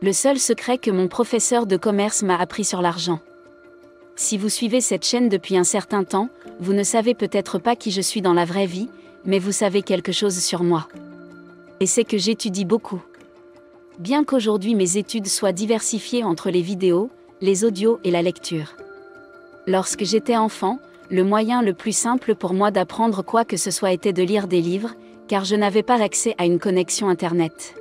Le seul secret que mon professeur de commerce m'a appris sur l'argent. Si vous suivez cette chaîne depuis un certain temps, vous ne savez peut-être pas qui je suis dans la vraie vie, mais vous savez quelque chose sur moi. Et c'est que j'étudie beaucoup. Bien qu'aujourd'hui mes études soient diversifiées entre les vidéos, les audios et la lecture. Lorsque j'étais enfant, le moyen le plus simple pour moi d'apprendre quoi que ce soit était de lire des livres, car je n'avais pas accès à une connexion Internet.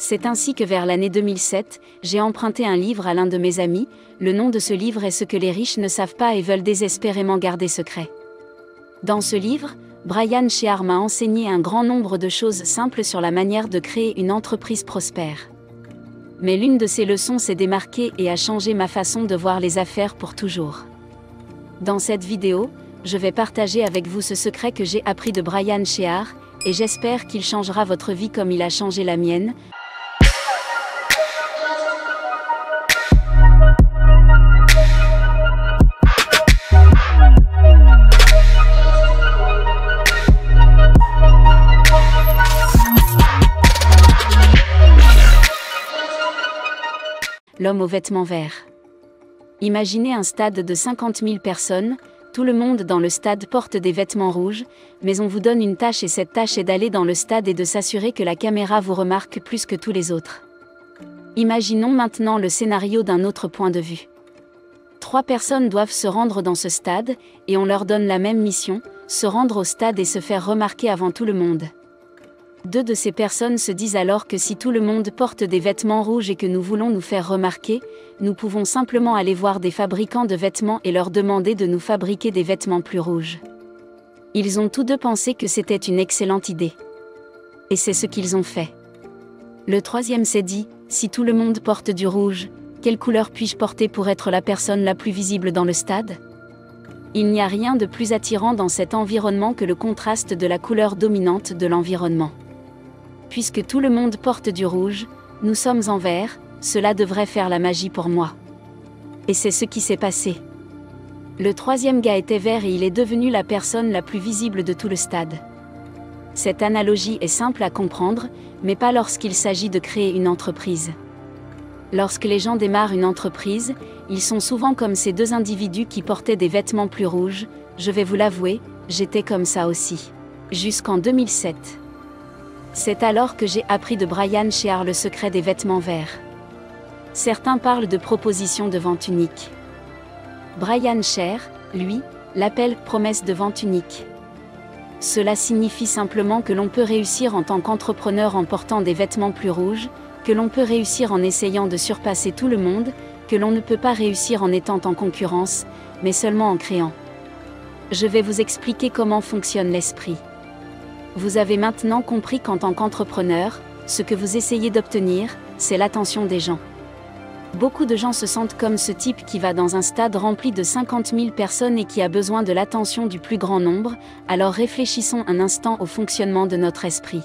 C'est ainsi que vers l'année 2007, j'ai emprunté un livre à l'un de mes amis. Le nom de ce livre est Ce que les riches ne savent pas et veulent désespérément garder secret. Dans ce livre, Brian Shear m'a enseigné un grand nombre de choses simples sur la manière de créer une entreprise prospère. Mais l'une de ces leçons s'est démarquée et a changé ma façon de voir les affaires pour toujours. Dans cette vidéo, je vais partager avec vous ce secret que j'ai appris de Brian Shear, et j'espère qu'il changera votre vie comme il a changé la mienne. L'homme aux vêtements verts. Imaginez un stade de 50 000 personnes, tout le monde dans le stade porte des vêtements rouges, mais on vous donne une tâche et cette tâche est d'aller dans le stade et de s'assurer que la caméra vous remarque plus que tous les autres. Imaginons maintenant le scénario d'un autre point de vue. 3 personnes doivent se rendre dans ce stade, et on leur donne la même mission, se rendre au stade et se faire remarquer avant tout le monde. 2 de ces personnes se disent alors que si tout le monde porte des vêtements rouges et que nous voulons nous faire remarquer, nous pouvons simplement aller voir des fabricants de vêtements et leur demander de nous fabriquer des vêtements plus rouges. Ils ont tous deux pensé que c'était une excellente idée. Et c'est ce qu'ils ont fait. Le troisième s'est dit, si tout le monde porte du rouge, quelle couleur puis-je porter pour être la personne la plus visible dans le stade ? Il n'y a rien de plus attirant dans cet environnement que le contraste de la couleur dominante de l'environnement. Puisque tout le monde porte du rouge, nous sommes en vert, cela devrait faire la magie pour moi. Et c'est ce qui s'est passé. Le troisième gars était vert et il est devenu la personne la plus visible de tout le stade. Cette analogie est simple à comprendre, mais pas lorsqu'il s'agit de créer une entreprise. Lorsque les gens démarrent une entreprise, ils sont souvent comme ces 2 individus qui portaient des vêtements plus rouges. Je vais vous l'avouer, j'étais comme ça aussi. Jusqu'en 2007. C'est alors que j'ai appris de Brian Shear le secret des vêtements verts. Certains parlent de proposition de vente unique. Brian Shear, lui, l'appelle promesse de vente unique. Cela signifie simplement que l'on peut réussir en tant qu'entrepreneur en portant des vêtements plus rouges, que l'on peut réussir en essayant de surpasser tout le monde, que l'on ne peut pas réussir en étant en concurrence, mais seulement en créant. Je vais vous expliquer comment fonctionne l'esprit. Vous avez maintenant compris qu'en tant qu'entrepreneur, ce que vous essayez d'obtenir, c'est l'attention des gens. Beaucoup de gens se sentent comme ce type qui va dans un stade rempli de 50 000 personnes et qui a besoin de l'attention du plus grand nombre, alors réfléchissons un instant au fonctionnement de notre esprit.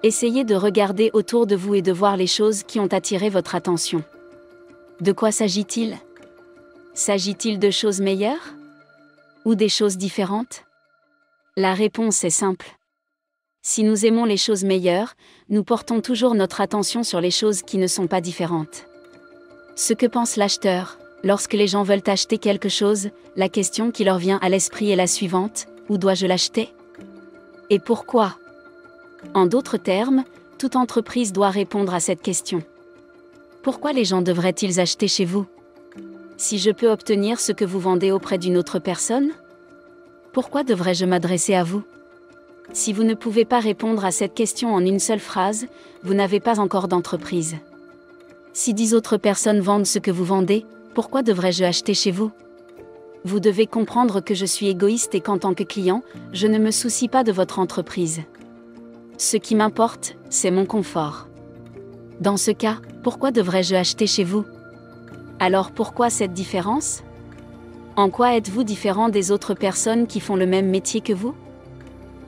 Essayez de regarder autour de vous et de voir les choses qui ont attiré votre attention. De quoi s'agit-il ? S'agit-il de choses meilleures ? Ou des choses différentes ? La réponse est simple. Si nous aimons les choses meilleures, nous portons toujours notre attention sur les choses qui ne sont pas différentes. Ce que pense l'acheteur, lorsque les gens veulent acheter quelque chose, la question qui leur vient à l'esprit est la suivante, où dois-je l'acheter ? Et pourquoi ? En d'autres termes, toute entreprise doit répondre à cette question. Pourquoi les gens devraient-ils acheter chez vous ? Si je peux obtenir ce que vous vendez auprès d'une autre personne ? Pourquoi devrais-je m'adresser à vous ? Si vous ne pouvez pas répondre à cette question en une seule phrase, vous n'avez pas encore d'entreprise. Si 10 autres personnes vendent ce que vous vendez, pourquoi devrais-je acheter chez vous ? Vous devez comprendre que je suis égoïste et qu'en tant que client, je ne me soucie pas de votre entreprise. Ce qui m'importe, c'est mon confort. Dans ce cas, pourquoi devrais-je acheter chez vous ? Alors pourquoi cette différence ? En quoi êtes-vous différent des autres personnes qui font le même métier que vous ?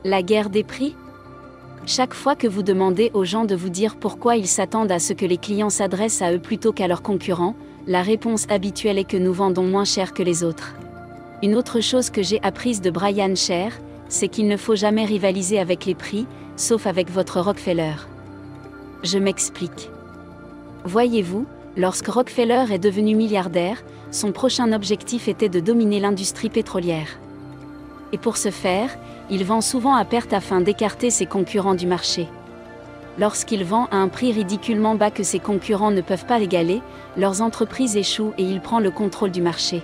La guerre des prix ? Chaque fois que vous demandez aux gens de vous dire pourquoi ils s'attendent à ce que les clients s'adressent à eux plutôt qu'à leurs concurrents, la réponse habituelle est que nous vendons moins cher que les autres. Une autre chose que j'ai apprise de Brian Shear, c'est qu'il ne faut jamais rivaliser avec les prix, sauf avec votre Rockefeller. Je m'explique. Voyez-vous, lorsque Rockefeller est devenu milliardaire, son prochain objectif était de dominer l'industrie pétrolière. Et pour ce faire, il vend souvent à perte afin d'écarter ses concurrents du marché. Lorsqu'il vend à un prix ridiculement bas que ses concurrents ne peuvent pas égaler, leurs entreprises échouent et il prend le contrôle du marché.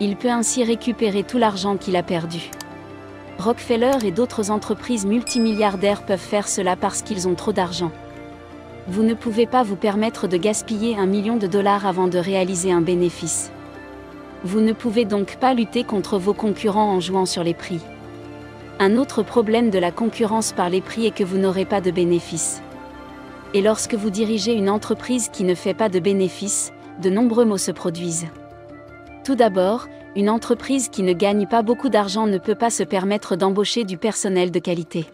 Il peut ainsi récupérer tout l'argent qu'il a perdu. Rockefeller et d'autres entreprises multimilliardaires peuvent faire cela parce qu'ils ont trop d'argent. Vous ne pouvez pas vous permettre de gaspiller $1 million avant de réaliser un bénéfice. Vous ne pouvez donc pas lutter contre vos concurrents en jouant sur les prix. Un autre problème de la concurrence par les prix est que vous n'aurez pas de bénéfice. Et lorsque vous dirigez une entreprise qui ne fait pas de bénéfice, de nombreux maux se produisent. Tout d'abord, une entreprise qui ne gagne pas beaucoup d'argent ne peut pas se permettre d'embaucher du personnel de qualité.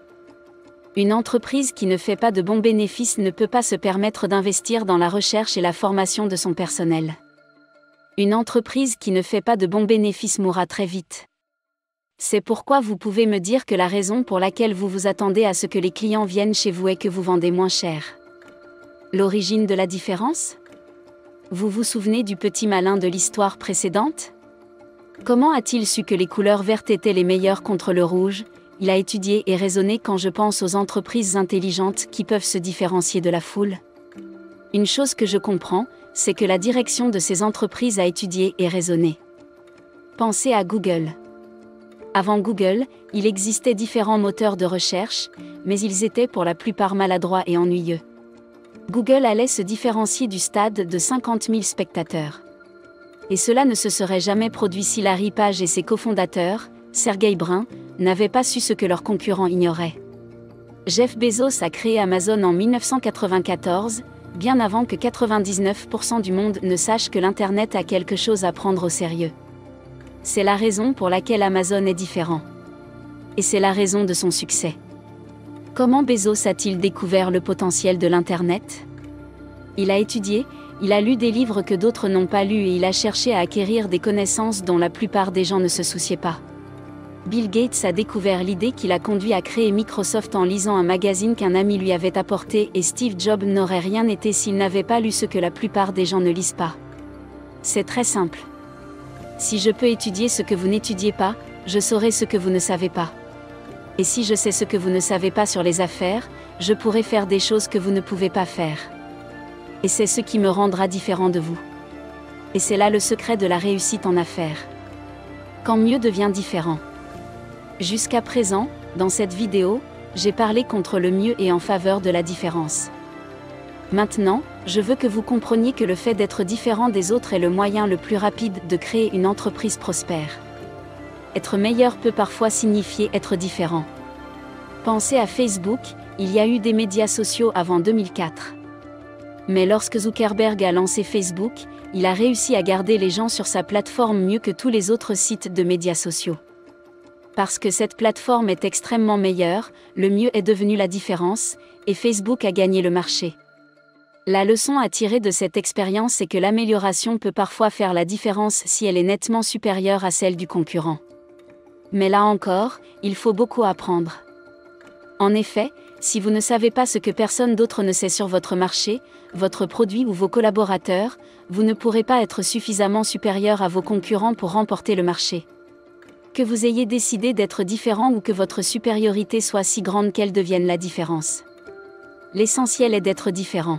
Une entreprise qui ne fait pas de bons bénéfices ne peut pas se permettre d'investir dans la recherche et la formation de son personnel. Une entreprise qui ne fait pas de bons bénéfices mourra très vite. C'est pourquoi vous pouvez me dire que la raison pour laquelle vous vous attendez à ce que les clients viennent chez vous est que vous vendez moins cher. L'origine de la différence ? Vous vous souvenez du petit malin de l'histoire précédente ? Comment a-t-il su que les couleurs vertes étaient les meilleures contre le rouge ? Il a étudié et raisonné quand je pense aux entreprises intelligentes qui peuvent se différencier de la foule. Une chose que je comprends, c'est que la direction de ces entreprises a étudié et raisonné. Pensez à Google. Avant Google, il existait différents moteurs de recherche, mais ils étaient pour la plupart maladroits et ennuyeux. Google allait se différencier du stade de 50 000 spectateurs. Et cela ne se serait jamais produit si Larry Page et ses cofondateurs, Sergey Brin, n'avaient pas su ce que leurs concurrents ignoraient. Jeff Bezos a créé Amazon en 1994, bien avant que 99% du monde ne sache que l'Internet a quelque chose à prendre au sérieux. C'est la raison pour laquelle Amazon est différent. Et c'est la raison de son succès. Comment Bezos a-t-il découvert le potentiel de l'Internet ? Il a étudié, il a lu des livres que d'autres n'ont pas lus et il a cherché à acquérir des connaissances dont la plupart des gens ne se souciaient pas. Bill Gates a découvert l'idée qui l'a conduit à créer Microsoft en lisant un magazine qu'un ami lui avait apporté et Steve Jobs n'aurait rien été s'il n'avait pas lu ce que la plupart des gens ne lisent pas. C'est très simple. Si je peux étudier ce que vous n'étudiez pas, je saurai ce que vous ne savez pas. Et si je sais ce que vous ne savez pas sur les affaires, je pourrai faire des choses que vous ne pouvez pas faire. Et c'est ce qui me rendra différent de vous. Et c'est là le secret de la réussite en affaires. Quand mieux devient différent. Jusqu'à présent, dans cette vidéo, j'ai parlé contre le mieux et en faveur de la différence. Maintenant, je veux que vous compreniez que le fait d'être différent des autres est le moyen le plus rapide de créer une entreprise prospère. Être meilleur peut parfois signifier être différent. Pensez à Facebook, il y a eu des médias sociaux avant 2004. Mais lorsque Zuckerberg a lancé Facebook, il a réussi à garder les gens sur sa plateforme mieux que tous les autres sites de médias sociaux. Parce que cette plateforme est extrêmement meilleure, le mieux est devenu la différence, et Facebook a gagné le marché. La leçon à tirer de cette expérience est que l'amélioration peut parfois faire la différence si elle est nettement supérieure à celle du concurrent. Mais là encore, il faut beaucoup apprendre. En effet, si vous ne savez pas ce que personne d'autre ne sait sur votre marché, votre produit ou vos collaborateurs, vous ne pourrez pas être suffisamment supérieur à vos concurrents pour remporter le marché. Que vous ayez décidé d'être différent ou que votre supériorité soit si grande qu'elle devienne la différence. L'essentiel est d'être différent.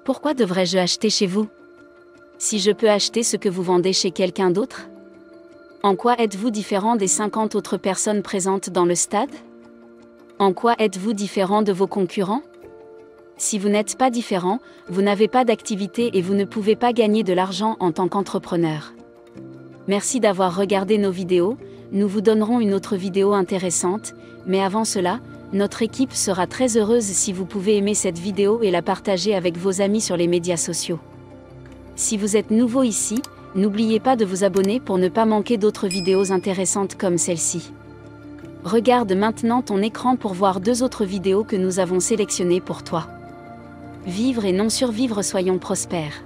Pourquoi devrais-je acheter chez vous ? Si je peux acheter ce que vous vendez chez quelqu'un d'autre ? En quoi êtes-vous différent des 50 autres personnes présentes dans le stade ? En quoi êtes-vous différent de vos concurrents ? Si vous n'êtes pas différent, vous n'avez pas d'activité et vous ne pouvez pas gagner de l'argent en tant qu'entrepreneur. Merci d'avoir regardé nos vidéos, nous vous donnerons une autre vidéo intéressante, mais avant cela, notre équipe sera très heureuse si vous pouvez aimer cette vidéo et la partager avec vos amis sur les médias sociaux. Si vous êtes nouveau ici, n'oubliez pas de vous abonner pour ne pas manquer d'autres vidéos intéressantes comme celle-ci. Regarde maintenant ton écran pour voir 2 autres vidéos que nous avons sélectionnées pour toi. Vivre et non survivre, soyons prospères.